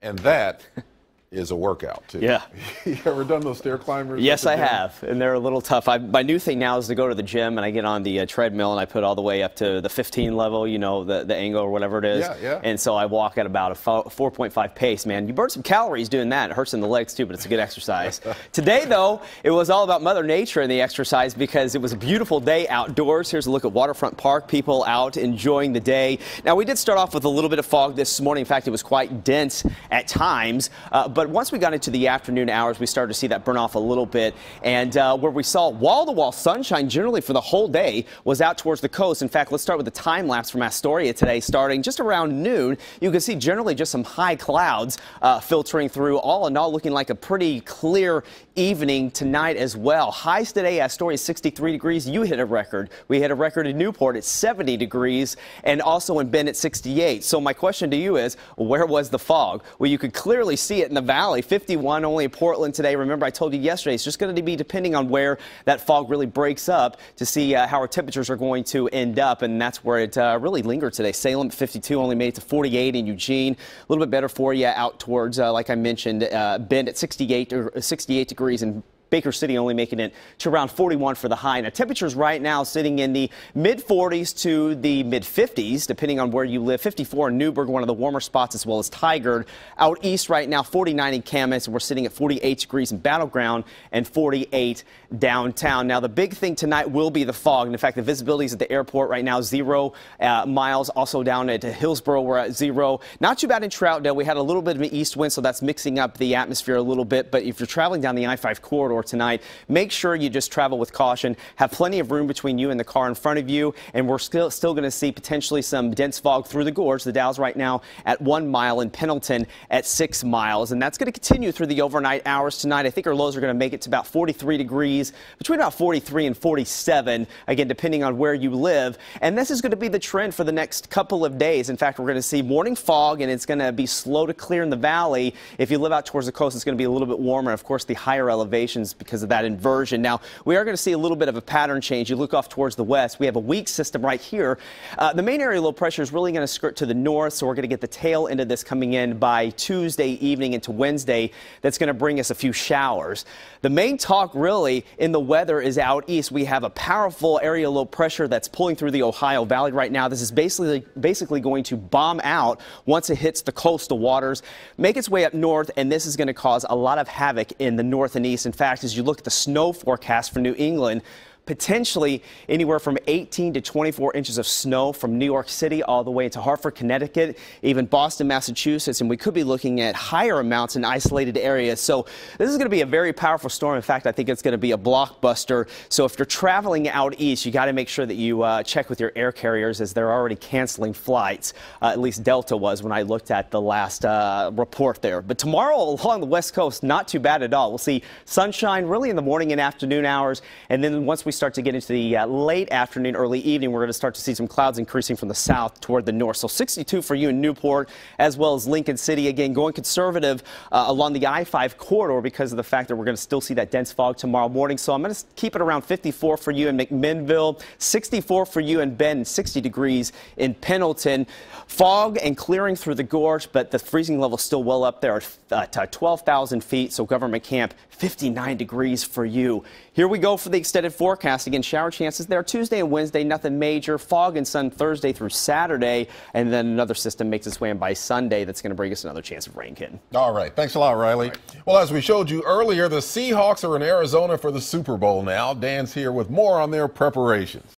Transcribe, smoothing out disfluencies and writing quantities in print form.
And that is a workout, too. Yeah. You ever done those stair climbers? Yes, I have, and they're a little tough. My new thing now is to go to the gym, and I get on the treadmill, and I put all the way up to the 15 level, you know, the angle or whatever it is. Yeah, yeah. And so I walk at about a 4.5 pace, man. You burn some calories doing that. It hurts in the legs, too, but it's a good exercise. Today, though, it was all about Mother Nature and the exercise because it was a beautiful day outdoors. Here's a look at Waterfront Park. People out enjoying the day. Now, we did start off with a little bit of fog this morning. In fact, it was quite dense at times. But once we got into the afternoon hours, we started to see that burn off a little bit. And where we saw wall-to-wall sunshine generally for the whole day was out towards the coast. In fact, let's start with the time lapse from Astoria today. Starting just around noon, you can see generally just some high clouds filtering through. All in all, looking like a pretty clear evening tonight as well. Highs today, Astoria 63 degrees. You hit a record. We hit a record in Newport at 70 degrees and also in Bend at 68. So my question to you is, where was the fog? Well, you could clearly see it in the valley. 51 only in Portland today. Remember, I told you yesterday, it's just going to be depending on where that fog really breaks up to see how our temperatures are going to end up, and that's where it really lingered today. Salem at 52, only made it to 48 in Eugene. A little bit better for you out towards, like I mentioned, Bend at 68 degrees, and Baker City only making it to around 41 for the high. Now, temperatures right now sitting in the mid-40s to the mid-50s, depending on where you live. 54 in Newburgh, one of the warmer spots, as well as Tigard. Out east right now, 49 in Camas, and we're sitting at 48 degrees in Battleground and 48 downtown. Now, the big thing tonight will be the fog. And in fact, the visibilities at the airport right now, 0 miles. Also down at Hillsborough, we're at 0. Not too bad in Troutdale. We had a little bit of an east wind, so that's mixing up the atmosphere a little bit. But if you're traveling down the I-5 corridor tonight, make sure you just travel with caution. Have plenty of room between you and the car in front of you, and we're still going to see potentially some dense fog through the gorge. The Dow's right now at 1 mile, and Pendleton at 6 miles, and that's going to continue through the overnight hours tonight. I think our lows are going to make it to about 43 degrees, between about 43 and 47, again, depending on where you live. And this is going to be the trend for the next couple of days. In fact, we're going to see morning fog, and it's going to be slow to clear in the valley. If you live out towards the coast, it's going to be a little bit warmer. Of course, the higher elevations because of that inversion. Now, we are going to see a little bit of a pattern change. You look off towards the west. We have a weak system right here. The main area low pressure is really going to skirt to the north, so we're going to get the tail end of this coming in by Tuesday evening into Wednesday. That's going to bring us a few showers. The main talk really in the weather is out east. We have a powerful area low pressure that's pulling through the Ohio Valley right now. This is basically going to bomb out once it hits the coastal waters, make its way up north, and this is going to cause a lot of havoc in the north and east. In fact, as you look at the snow forecast for New England, potentially anywhere from 18 to 24 inches of snow from New York City all the way into Hartford, Connecticut, even Boston, Massachusetts, and we could be looking at higher amounts in isolated areas. So this is going to be a very powerful storm. In fact, I think it's going to be a blockbuster. So if you're traveling out east, you got to make sure that you check with your air carriers, as they're already canceling flights. At least Delta was when I looked at the last report there. But tomorrow along the west coast, not too bad at all. We'll see sunshine really in the morning and afternoon hours, and then once we start to get into the late afternoon, early evening, we're going to start to see some clouds increasing from the south toward the north. So 62 for you in Newport, as well as Lincoln City. Again, going conservative along the I-5 corridor because of the fact that we're going to still see that dense fog tomorrow morning. So I'm going to keep it around 54 for you in McMinnville, 64 for you in Bend, 60 degrees in Pendleton. Fog and clearing through the gorge, but the freezing level still well up there at 12,000 feet. So Government Camp, 59 degrees for you. Here we go for the extended forecast. Again, shower chances there Tuesday and Wednesday, nothing major. Fog and sun Thursday through Saturday, and then another system makes its way in by Sunday. That's going to bring us another chance of rain, Ken. All right. Thanks a lot, Riley. Right. Well, as we showed you earlier, the Seahawks are in Arizona for the Super Bowl now. Dan's here with more on their preparations.